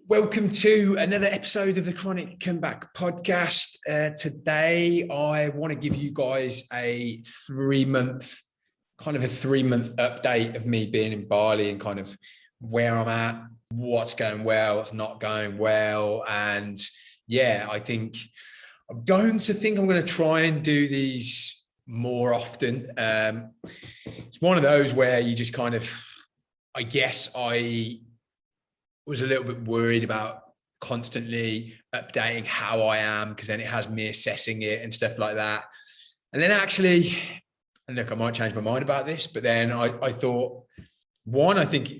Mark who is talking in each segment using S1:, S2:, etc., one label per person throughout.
S1: Welcome to another episode of the Chronic Comeback podcast. Today, I want to give you guys a three-month update of me being in Bali and kind of where I'm at, what's going well, what's not going well. And yeah, I'm going to try and do these more often. It's one of those where you just kind of, I was a little bit worried about constantly updating how I am, because then it has me assessing it and stuff like that. And then actually, and look, I might change my mind about this, but then I thought, one, I think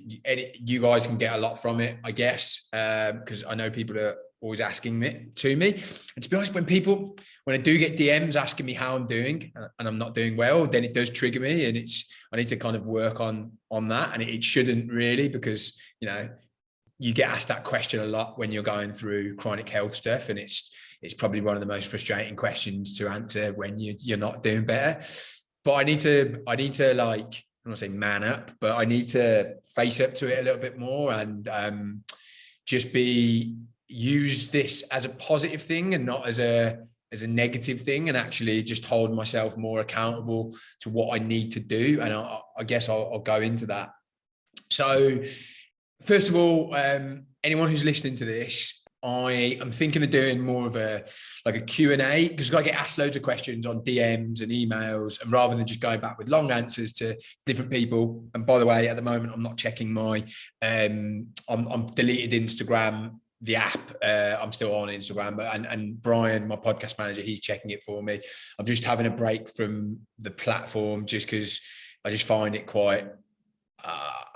S1: you guys can get a lot from it, I guess, because I know people are always asking me. And to be honest, when I do get DMs asking me how I'm doing and I'm not doing well, then it does trigger me, and I need to kind of work on that. And it shouldn't really, because, you get asked that question a lot when you're going through chronic health stuff, and it's probably one of the most frustrating questions to answer when you're not doing better. But I need to like, I don't want to say man up, but I need to face up to it a little bit more and use this as a positive thing and not as a negative thing, and actually just hold myself more accountable to what I need to do. And I guess I'll go into that. So first of all, anyone who's listening to this, I am thinking of doing more of a Q&A, because I get asked loads of questions on DMs and emails, and rather than just going back with long answers to different people. And by the way, at the moment, I'm not checking my, I'm deleted Instagram, the app. I'm still on Instagram, and Brian, my podcast manager, he's checking it for me. I'm just having a break from the platform just because I just find it quite,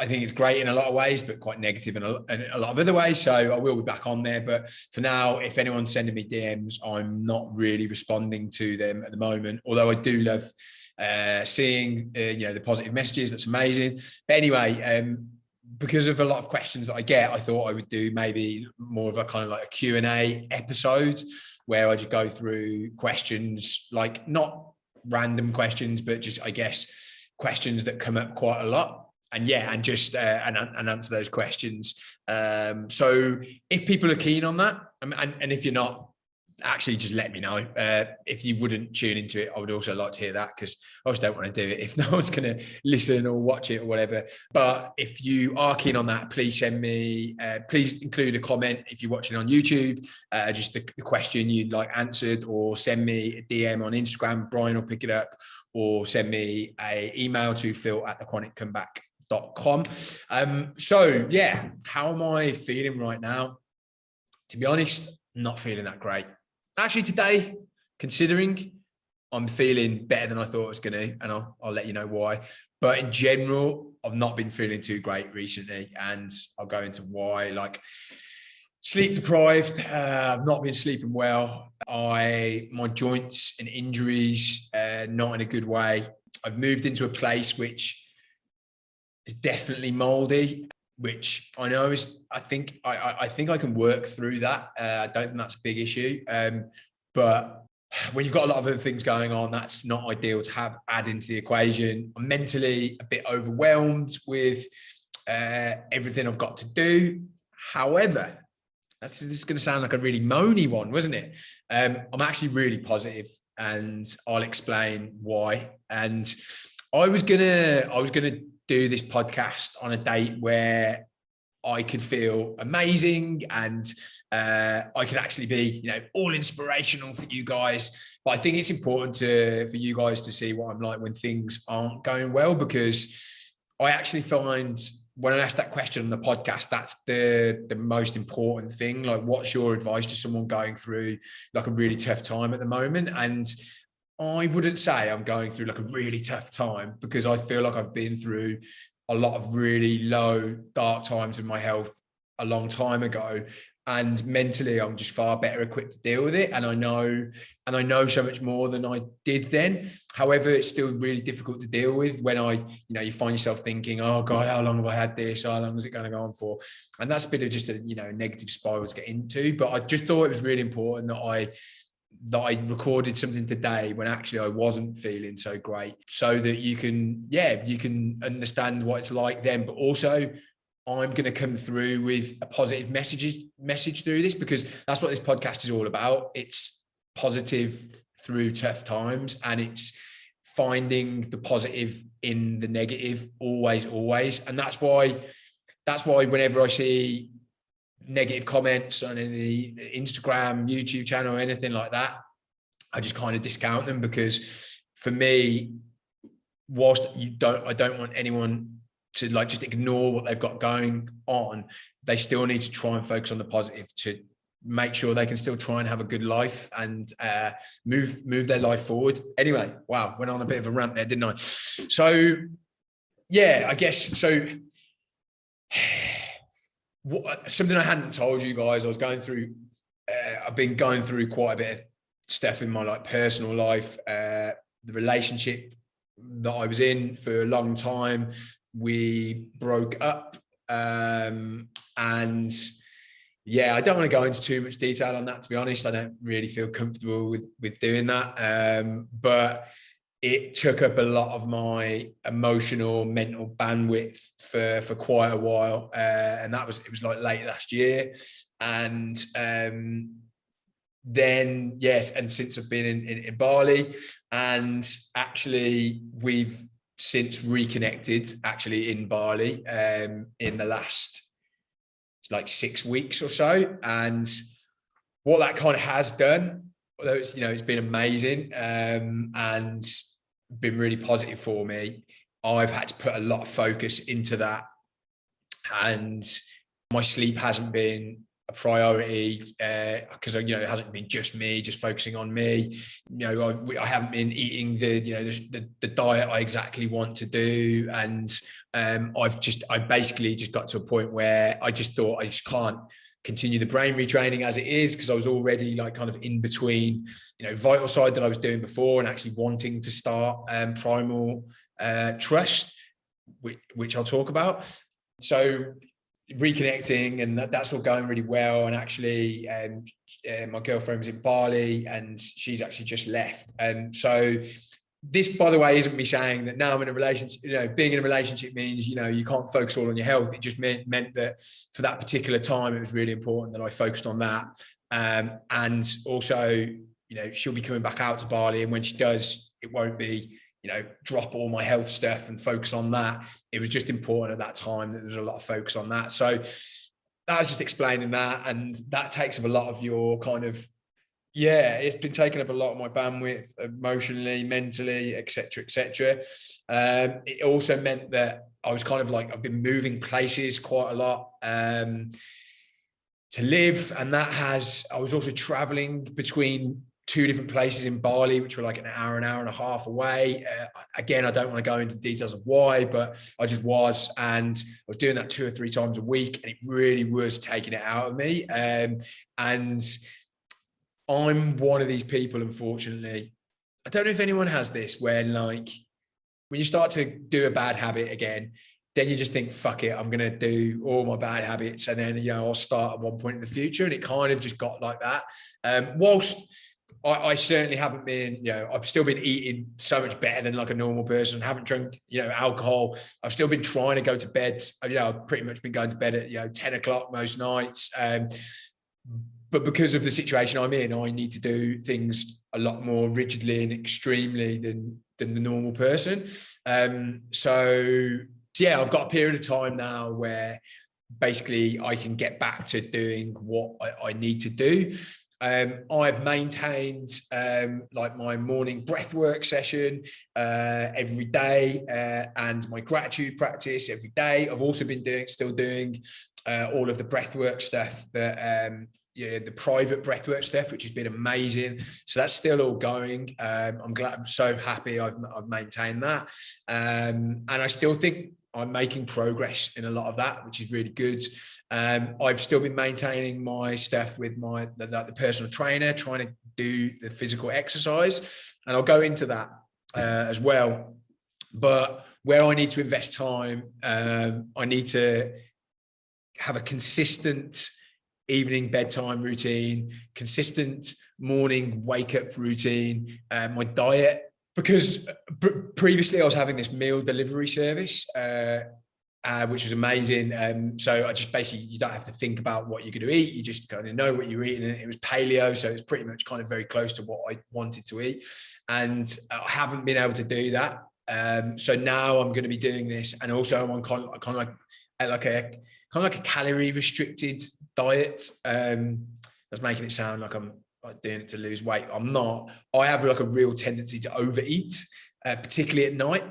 S1: I think it's great in a lot of ways, but quite negative in a lot of other ways. So I will be back on there. But for now, if anyone's sending me DMs, I'm not really responding to them at the moment. Although I do love seeing, the positive messages. That's amazing. But anyway, because of a lot of questions that I get, I thought I would do maybe more of a kind of like a Q&A episode where I just go through questions, like not random questions, but just, I guess, questions that come up quite a lot. And just answer those questions. So if people are keen on that, and if you're not, actually just let me know. If you wouldn't tune into it, I would also like to hear that, because I just don't want to do it if no one's going to listen or watch it or whatever. But if you are keen on that, please send me, please include a comment if you're watching on YouTube, just the question you'd like answered, or send me a DM on Instagram. Brian will pick it up, or send me an email to phil@thechroniccomeback.com. So yeah, how am I feeling right now? To be honest, not feeling that great. Actually today, considering, I'm feeling better than I thought I was going to, and I'll let you know why. But in general, I've not been feeling too great recently, and I'll go into why. Like, sleep deprived, I've not been sleeping well. My joints and injuries, not in a good way. I've moved into a place which is definitely moldy, which I know is, I think I can work through that. I don't think that's a big issue. But when you've got a lot of other things going on, that's not ideal to add into the equation. I'm mentally a bit overwhelmed with everything I've got to do. However, this is going to sound like a really moany one, wasn't it? I'm actually really positive, and I'll explain why. And I was gonna do this podcast on a date where I could feel amazing, and I could actually be, all inspirational for you guys. But I think it's important for you guys to see what I'm like when things aren't going well, because I actually find when I ask that question on the podcast, that's the most important thing. Like, what's your advice to someone going through like a really tough time at the moment? And I wouldn't say I'm going through like a really tough time, because I feel like I've been through a lot of really low, dark times in my health a long time ago. And mentally, I'm just far better equipped to deal with it. And I know so much more than I did then. However, it's still really difficult to deal with when you find yourself thinking, oh God, how long have I had this? How long is it going to go on for? And that's a bit of just a, negative spiral to get into. But I just thought it was really important that I recorded something today when actually I wasn't feeling so great, so that you can understand what it's like then, but also I'm going to come through with a positive message through this, because that's what this podcast is all about. It's positive through tough times, and it's finding the positive in the negative, always. And that's why whenever I see negative comments on the Instagram, YouTube channel, or anything like that, I just kind of discount them, because for me, whilst I don't want anyone to like just ignore what they've got going on, they still need to try and focus on the positive to make sure they can still try and have a good life and move their life forward. Anyway, wow, went on a bit of a rant there, didn't I? So yeah, I guess so. Something I hadn't told you guys, I was going through. I've been going through quite a bit of stuff in my like personal life. The relationship that I was in for a long time, we broke up, and yeah, I don't want to go into too much detail on that, to be honest. I don't really feel comfortable with doing that, but it took up a lot of my emotional, mental bandwidth for quite a while, and it was like late last year, and then yes, and since I've been in Bali, and actually we've since reconnected actually in Bali in the last like 6 weeks or so. And what that kind of has done, although it's, you know, it's been amazing and been really positive for me, I've had to put a lot of focus into that, and my sleep hasn't been a priority because you know, it hasn't been just me, just focusing on me. You know, I haven't been eating the diet I exactly want to do, and I basically just got to a point where I just thought I just can't continue the brain retraining as it is, because I was already like kind of in between, you know, vital side that I was doing before and actually wanting to start primal trust, which I'll talk about. So reconnecting, and that's all going really well. And actually my girlfriend was in Bali and she's actually just left. And so this, by the way, isn't me saying that now I'm in a relationship, you know, being in a relationship means, you know, you can't focus all on your health. It just meant that for that particular time, it was really important that I focused on that. And also, you know, she'll be coming back out to Bali, and when she does, it won't be, you know, drop all my health stuff and focus on that. It was just important at that time that there was a lot of focus on that. So that was just explaining that, and that takes up a lot of your kind of, yeah, it's been taking up a lot of my bandwidth emotionally, mentally, etc. It also meant that I was kind of like, I've been moving places quite a lot to live, and I was also traveling between 2 different places in Bali, which were like an hour and a half away. Again, I don't want to go into details of why, but I just was, and I was doing that 2 or 3 times a week, and it really was taking it out of me. And I'm one of these people, unfortunately. I don't know if anyone has this, where like when you start to do a bad habit again, then you just think, fuck it, I'm going to do all my bad habits, and then, you know, I'll start at one point in the future. And it kind of just got like that. Whilst I certainly haven't been, you know, I've still been eating so much better than like a normal person, haven't drunk, you know, alcohol. I've still been trying to go to bed. You know, I've pretty much been going to bed at, you know, 10 o'clock most nights. But because of the situation I'm in, I need to do things a lot more rigidly and extremely than the normal person. So yeah, I've got a period of time now where basically I can get back to doing what I need to do. I've maintained like my morning breathwork session every day, and my gratitude practice every day. I've also been still doing all of the breathwork stuff that the private breathwork stuff, which has been amazing. So that's still all going. I'm glad, I'm so happy I've maintained that. And I still think I'm making progress in a lot of that, which is really good. I've still been maintaining my stuff with the personal trainer, trying to do the physical exercise. And I'll go into that as well. But where I need to invest time, I need to have a consistent evening bedtime routine, consistent morning wake up routine, my diet, because previously I was having this meal delivery service which was amazing. So I just basically, you don't have to think about what you're going to eat. You just kind of know what you're eating. And it was paleo. So it's pretty much kind of very close to what I wanted to eat. And I haven't been able to do that. So now I'm going to be doing this. And also I'm on kind of like a calorie restricted diet. That's making it sound like I'm like doing it to lose weight. I'm not. I have like a real tendency to overeat. Particularly at night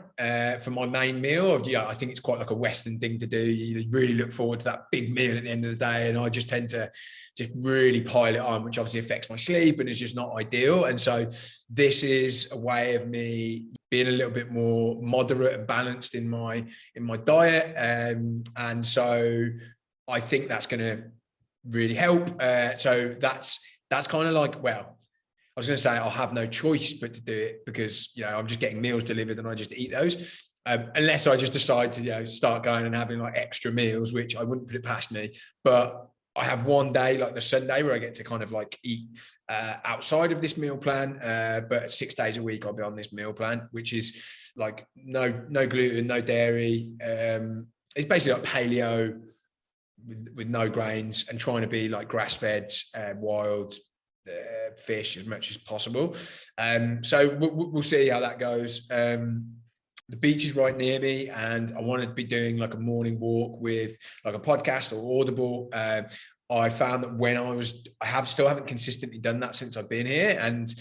S1: for my main meal. Yeah, I think it's quite like a Western thing to do. You really look forward to that big meal at the end of the day, and I just tend to just really pile it on, which obviously affects my sleep and is just not ideal. And so this is a way of me being a little bit more moderate and balanced in my diet, and so I think that's going to really help. So that's kind of like, well, I was going to say I'll have no choice but to do it because, I'm just getting meals delivered and I just eat those. Unless I just decide to, start going and having like extra meals, which I wouldn't put it past me. But I have one day, like the Sunday, where I get to kind of like eat outside of this meal plan. But 6 days a week, I'll be on this meal plan, which is like no gluten, no dairy. It's basically like paleo with no grains and trying to be like grass-fed, wild, fish as much as possible. So we'll see how that goes. The beach is right near me and I wanted to be doing like a morning walk with like a podcast or Audible. I found that when I still haven't consistently done that since I've been here. And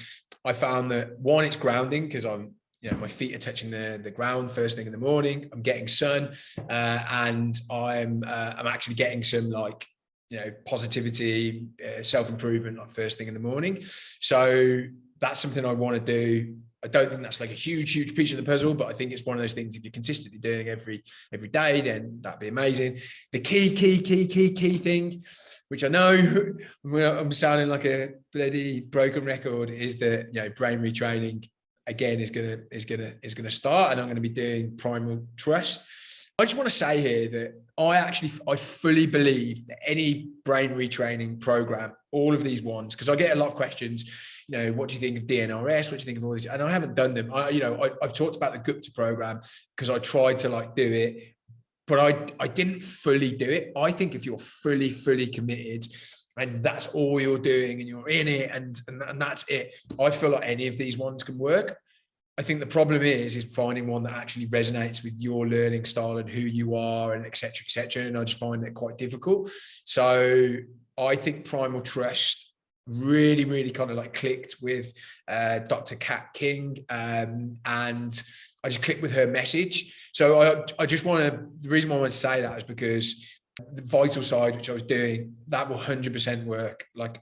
S1: I found that one, it's grounding because I'm, my feet are touching the ground first thing in the morning. I'm getting sun, and I'm actually getting some like, positivity, self-improvement, like first thing in the morning. So that's something I want to do. I don't think that's like a huge piece of the puzzle, but I think it's one of those things, if you're consistently doing every day, then that'd be amazing. The key thing, which I know I'm sounding like a bloody broken record, is that, brain retraining again is gonna start, and I'm going to be doing Primal Trust. I just want to say here that I fully believe that any brain retraining program, all of these ones, because I get a lot of questions, what do you think of DNRS? What do you think of all these? And I haven't done them. I've talked about the Gupta program because I tried to like do it, but I didn't fully do it. I think if you're fully committed and that's all you're doing and you're in it and that's it, I feel like any of these ones can work. I think the problem is finding one that actually resonates with your learning style and who you are and et cetera. And I just find it quite difficult. So I think Primal Trust really kind of like clicked with Dr. Kat King, and I just clicked with her message. So I just the reason why I want to say that is because the vital side, which I was doing, that will 100% work. Like,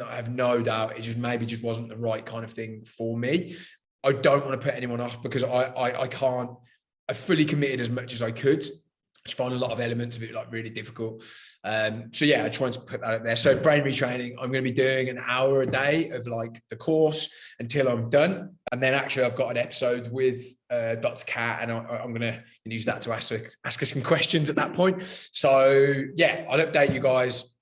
S1: I have no doubt. It just maybe wasn't the right kind of thing for me. I don't want to put anyone off because I can't. I fully committed as much as I could. I just find a lot of elements of it like really difficult. So yeah, I tried to put that up there. So brain retraining, I'm going to be doing an hour a day of like the course until I'm done. And then actually I've got an episode with Dr. Kat, and I'm going to use that to ask her some questions at that point. So yeah, I'll update you guys.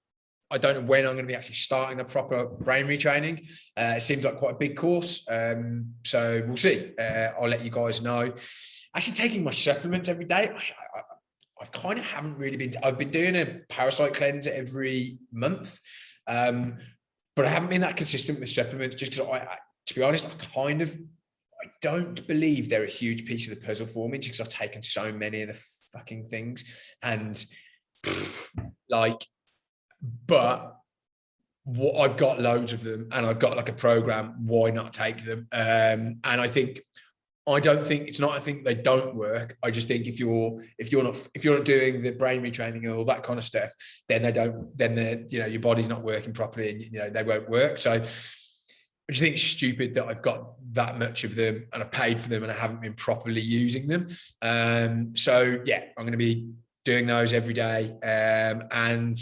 S1: I don't know when I'm going to be actually starting the proper brain retraining. It seems like quite a big course. So we'll see. I'll let you guys know. Actually taking my supplements every day. I've kind of haven't really been, I've been doing a parasite cleanse every month. But I haven't been that consistent with supplements just because to be honest, I don't believe they're a huge piece of the puzzle for me just because I've taken so many of the fucking things and but what I've got loads of them and I've got like a program, why not take them? And I don't think it's not, I think they don't work. I just think if you're not doing the brain retraining and all that kind of stuff, then your body's not working properly and they won't work. So I just think it's stupid that I've got that much of them and I've paid for them and I haven't been properly using them. So yeah, I'm going to be doing those every day. And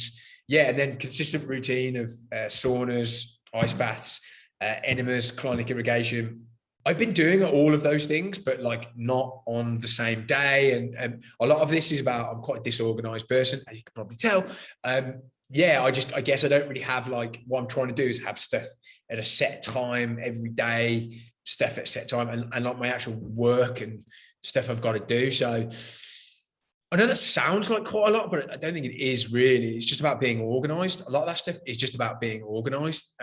S1: then consistent routine of saunas, ice baths, enemas, colonic irrigation. I've been doing all of those things, but like not on the same day. And a lot of this is about, I'm quite a disorganized person, as you can probably tell. I guess I don't really have like, what I'm trying to do is have stuff at a set time every day, stuff at a set time and like my actual work and stuff I've got to do. So I know that sounds like quite a lot, but I don't think it is really. It's just about being organized. A lot of that stuff is just about being organized,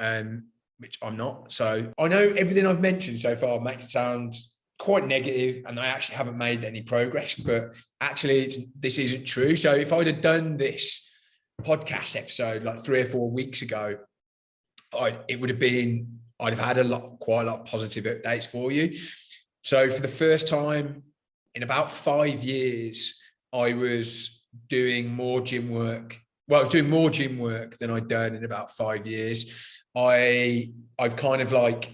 S1: which I'm not. So I know everything I've mentioned so far makes it sound quite negative, and I actually haven't made any progress, but actually this isn't true. So if I'd have done this podcast episode like 3 or 4 weeks ago, I'd have had quite a lot of positive updates for you. So for the first time in about 5 years, I was doing more gym work. Well, I was doing more gym work than I'd done in about 5 years. I've kind of like,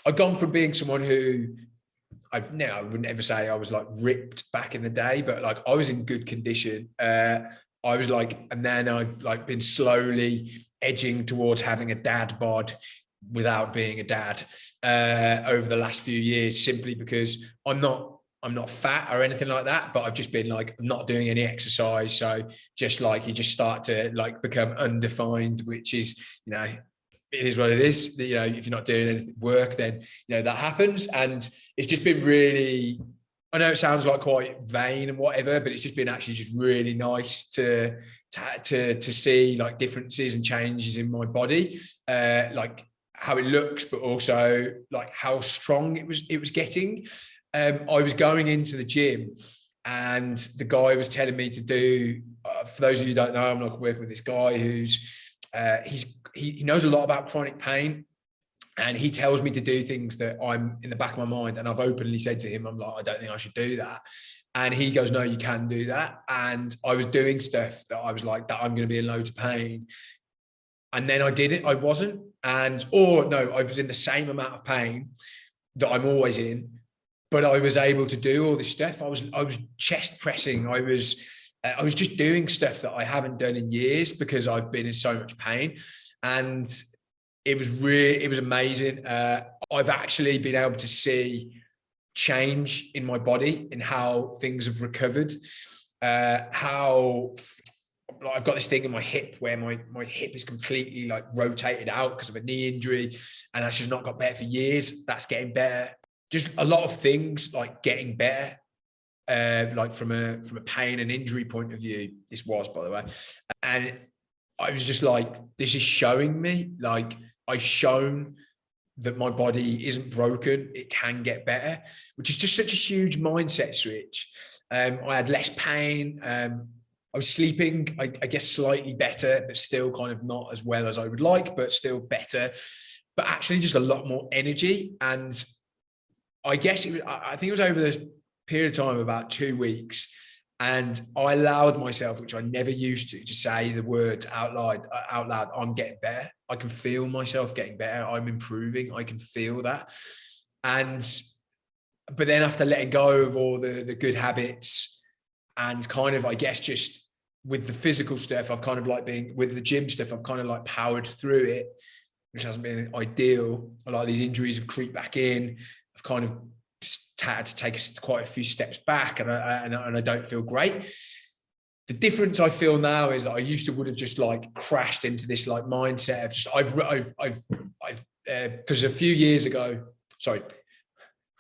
S1: I've gone from being someone who I wouldn't ever say I was like ripped back in the day, but like I was in good condition. I was like, and then I've like been slowly edging towards having a dad bod without being a dad over the last few years, simply because I'm not fat or anything like that, but I've just been like, I'm not doing any exercise. So just like, you just start to like become undefined, which is, you know, it is what it is. You know, if you're not doing anything work, then, you know, that happens. And it's just been really, I know it sounds like quite vain and whatever, but it's just been actually just really nice to see like differences and changes in my body, like how it looks, but also like how strong it was getting. I was going into the gym and the guy was telling me to do, for those of you who don't know, I'm not working with this guy who's, he knows a lot about chronic pain, and he tells me to do things that I'm in the back of my mind. And I've openly said to him, I'm like, I don't think I should do that. And he goes, no, you can do that. And I was doing stuff that I was like, that I'm going to be in loads of pain. And then I did it. I wasn't. I was in the same amount of pain that I'm always in, but I was able to do all this stuff. I was chest pressing. I was just doing stuff that I haven't done in years because I've been in so much pain. And it was amazing. I've actually been able to see change in my body in how things have recovered. How I've got this thing in my hip where my hip is completely like rotated out because of a knee injury, and that's just not got better for years. That's getting better. Just a lot of things like getting better. Like from a pain and injury point of view, this was, by the way. And I was just like, this is showing me, like, I've shown that my body isn't broken. It can get better, which is just such a huge mindset switch. I had less pain. I was sleeping, I guess, slightly better, but still kind of not as well as I would like, but still better. But actually just a lot more energy. And I guess I think it was over this period of time, about 2 weeks. And I allowed myself, which I never used to say the words out loud, I'm getting better. I can feel myself getting better. I'm improving. I can feel that. But then after letting go of all the good habits and kind of, I guess, just with the physical stuff, I've kind of like with the gym stuff, I've kind of like powered through it, which hasn't been ideal. A lot of these injuries have creeped back in. I've kind of had to take quite a few steps back, and I don't feel great. The difference I feel now is that I used to would have just like crashed into this like mindset of just because a few years ago, sorry,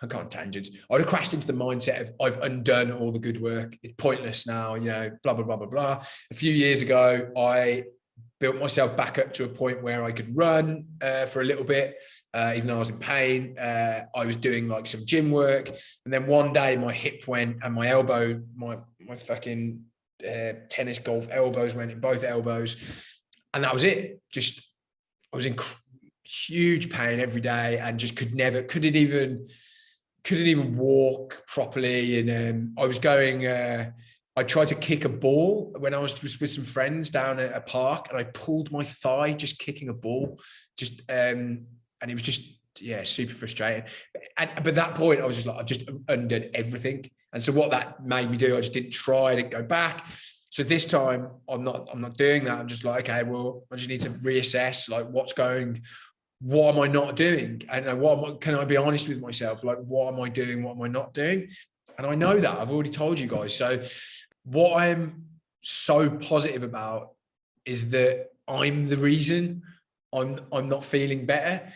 S1: I can't tangent. I'd have crashed into the mindset of I've undone all the good work. It's pointless now, you know, blah, blah, blah, blah, blah. A few years ago, I built myself back up to a point where I could run for a little bit. Even though I was in pain, I was doing like some gym work. And then one day my hip went and my elbow, my fucking tennis golf elbows went in both elbows. And that was it. Just, I was in huge pain every day and just couldn't even walk properly. And I was going, I tried to kick a ball when I was with some friends down at a park, and I pulled my thigh just kicking a ball. And it was just, yeah, super frustrating. But at that point, I was just like, I've just undone everything. And so what that made me do, I just didn't try, I didn't go back. So this time I'm not doing that. I'm just like, okay, well, I just need to reassess like what am I not doing? And can I be honest with myself? Like, what am I doing? What am I not doing? And I know that I've already told you guys. So what I'm so positive about is that I'm the reason I'm not feeling better.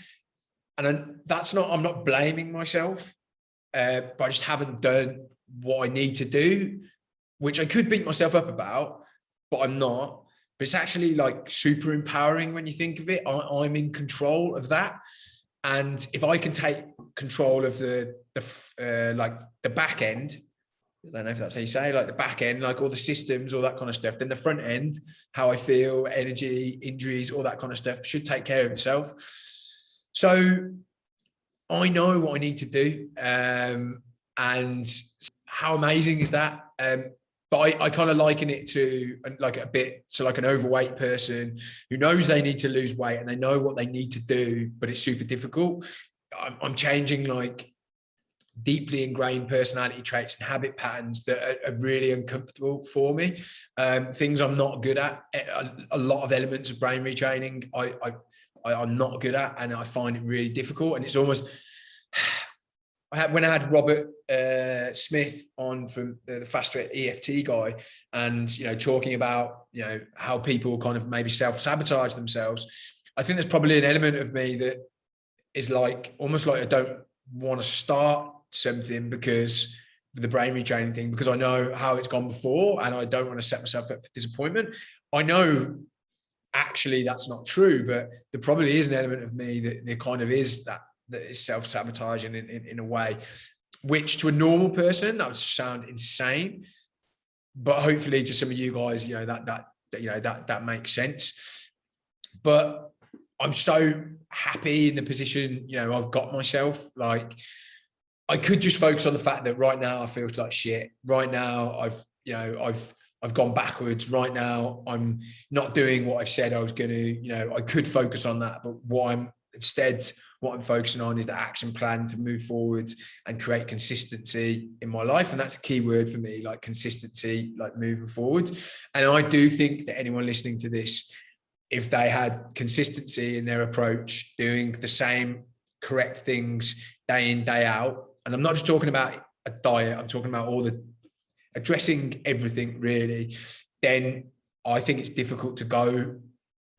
S1: And I'm not blaming myself, but I just haven't done what I need to do which I could beat myself up about, but I'm not. But it's actually like super empowering when you think of it. I'm in control of that. And if I can take control of the back end, I don't know if that's how you say, like the back end, like all the systems, all that kind of stuff, then the front end, how I feel, energy, injuries, all that kind of stuff should take care of itself. So I know what I need to do. And how amazing is that? But I kind of liken it to like an overweight person who knows they need to lose weight and they know what they need to do, but it's super difficult. I'm changing like deeply ingrained personality traits and habit patterns that are really uncomfortable for me. Things I'm not good at. A lot of elements of brain retraining I'm not good at, and I find it really difficult. And it's almost, when I had Robert Smith on from the Faster EFT guy, and talking about how people kind of maybe self-sabotage themselves, I think there's probably an element of me that is like almost like I don't want to start something because of the brain retraining thing, because I know how it's gone before and I don't want to set myself up for disappointment. I know actually that's not true, but there probably is an element of me that there kind of is that is self-sabotaging in a way, which to a normal person that would sound insane, but hopefully to some of you guys that makes sense. But I'm so happy in the position I've got myself. Like, I could just focus on the fact that right now I feel like shit. Right now I've gone backwards. Right now I'm not doing what I've said I was going to. I could focus on that, but what I'm focusing on is the action plan to move forward and create consistency in my life. And that's a key word for me, like consistency, like moving forward. And I do think that anyone listening to this, if they had consistency in their approach, doing the same correct things day in, day out, and I'm not just talking about a diet, I'm talking about addressing everything really, then I think it's difficult to go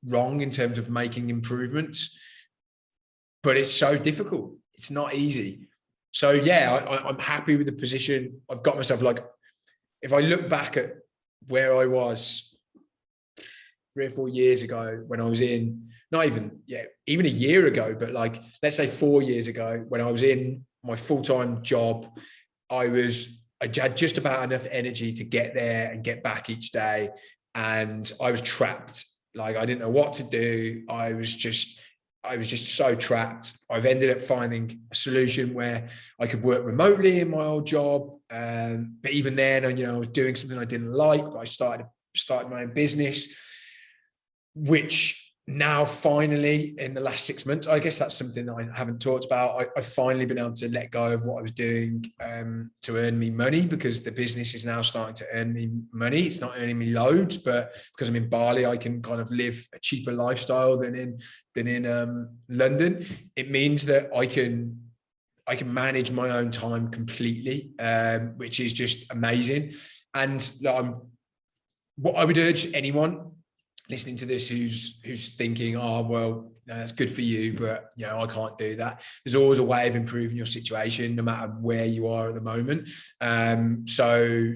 S1: wrong in terms of making improvements. But it's so difficult. It's not easy. So yeah, I'm happy with the position I've got myself. Like, if I look back at where I was 3 or 4 years ago, when I was in, even a year ago, but like, let's say 4 years ago, when I was in my full-time job, I had just about enough energy to get there and get back each day. And I was trapped. Like, I didn't know what to do. I was just so trapped. I've ended up finding a solution where I could work remotely in my old job. But even then, I was doing something I didn't like, but I started my own business, which now finally in the last 6 months, I guess that's something that I haven't talked about. I've finally been able to let go of what I was doing to earn me money, because the business is now starting to earn me money. It's not earning me loads, but because I'm in Bali, I can kind of live a cheaper lifestyle than in London. It means that I can manage my own time completely, which is just amazing. And what I would urge anyone listening to this who's thinking, oh, well, that's good for you, but I can't do that. There's always a way of improving your situation, no matter where you are at the moment. So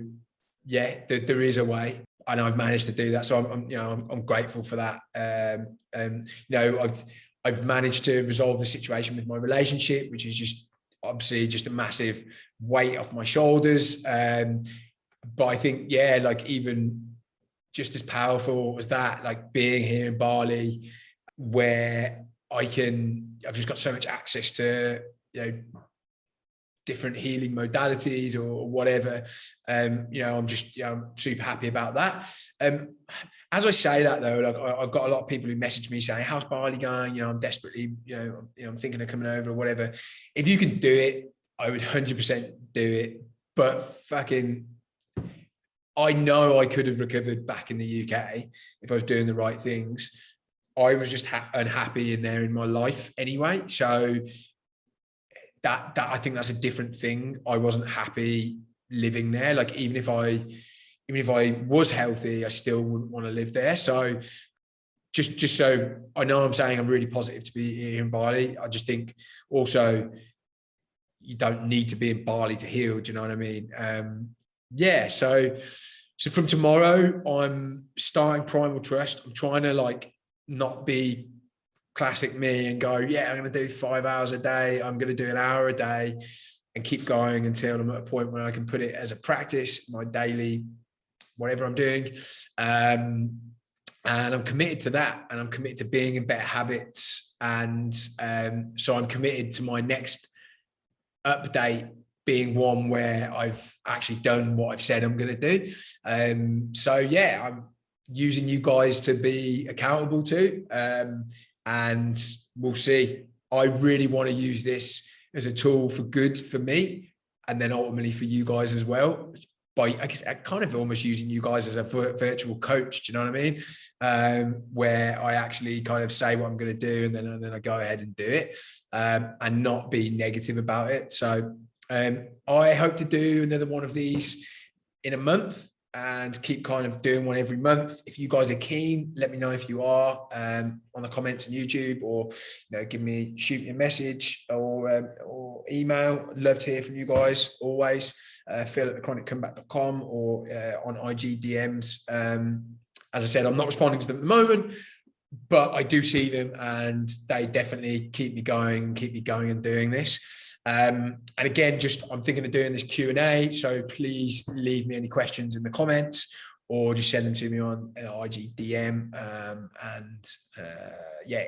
S1: yeah, there is a way, and I've managed to do that. So I'm grateful for that. I've managed to resolve the situation with my relationship, which is just obviously just a massive weight off my shoulders. But I think, even just as powerful as that, like being here in Bali, where I've just got so much access to, different healing modalities or whatever. I'm super happy about that. As I say that though, like I've got a lot of people who message me saying, how's Bali going? I'm desperately, I'm thinking of coming over or whatever. If you can do it, I would 100% do it. But fucking, I know I could have recovered back in the UK if I was doing the right things. I was just unhappy in my life anyway. So that I think that's a different thing. I wasn't happy living there. Like, even if I was healthy, I still wouldn't want to live there. So just so I know, I'm saying I'm really positive to be here in Bali. I just think also you don't need to be in Bali to heal. Do you know what I mean? yeah, so from tomorrow, I'm starting Primal Trust. I'm trying to like not be classic me and go, yeah, I'm going to do 5 hours a day. I'm going to do an hour a day and keep going until I'm at a point where I can put it as a practice, my daily, whatever I'm doing. And I'm committed to that, and I'm committed to being in better habits. And so I'm committed to my next update being one where I've actually done what I've said I'm going to do. So yeah, I'm using you guys to be accountable to, and we'll see. I really want to use this as a tool for good for me, and then ultimately for you guys as well. By, I guess, kind of almost using you guys as a virtual coach. Do you know what I mean? Where I actually kind of say what I'm going to do, and then I go ahead and do it, and not be negative about it. So I hope to do another one of these in a month, and keep kind of doing one every month. If you guys are keen, let me know if you are, on the comments on YouTube, or shoot me a message, or email. I'd love to hear from you guys always. Phil@thechroniccomeback.com, or on IG DMs. As I said, I'm not responding to them at the moment, but I do see them, and they definitely keep me going and doing this. And again, I'm thinking of doing this Q&A, so please leave me any questions in the comments, or just send them to me on IG DM, and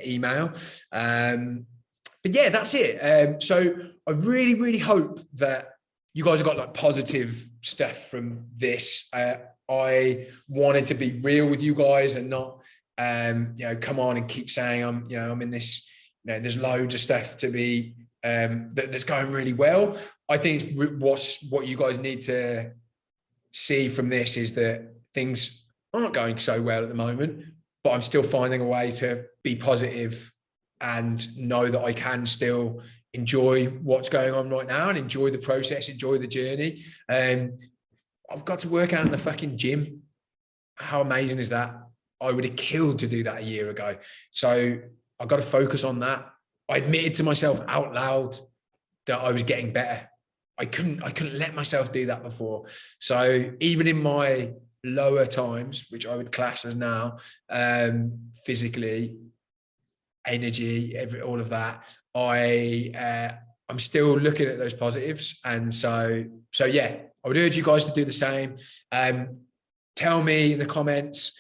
S1: email. But yeah, that's it. So I really, really hope that you guys have got like positive stuff from this. I wanted to be real with you guys and not, come on and keep saying I'm in this. There's loads of stuff to be that's going really well. I think what you guys need to see from this is that things aren't going so well at the moment, but I'm still finding a way to be positive and know that I can still enjoy what's going on right now and enjoy the process, enjoy the journey. I've got to work out in the fucking gym. How amazing is that? I would have killed to do that a year ago. So I've got to focus on that. I admitted to myself out loud that I was getting better. I couldn't let myself do that before. So even in my lower times, which I would class as now, physically, energy, all of that, I'm still looking at those positives. And so yeah, I would urge you guys to do the same. Tell me in the comments,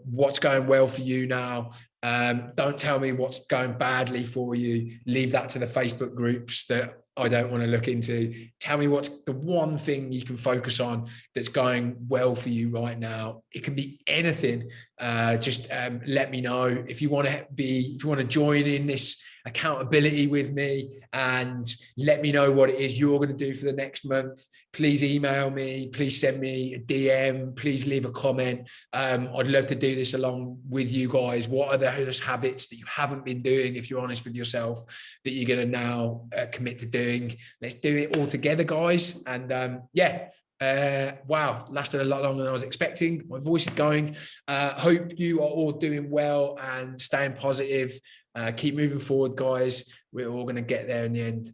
S1: what's going well for you now. Don't tell me what's going badly for you. Leave that to the Facebook groups that I don't want to look into. Tell me what's the one thing you can focus on that's going well for you right now. It can be anything. Just let me know if you want to join in this accountability with me, and let me know what it is you're going to do for the next month. Please email me, please send me a DM, please leave a comment. I'd love to do this along with you guys. What are those habits that you haven't been doing, if you're honest with yourself, that you're going to now commit to doing? Let's do it all together, guys. And wow, lasted a lot longer than I was expecting. My voice is going. Hope you are all doing well and staying positive. Keep moving forward, guys. We're all going to get there in the end.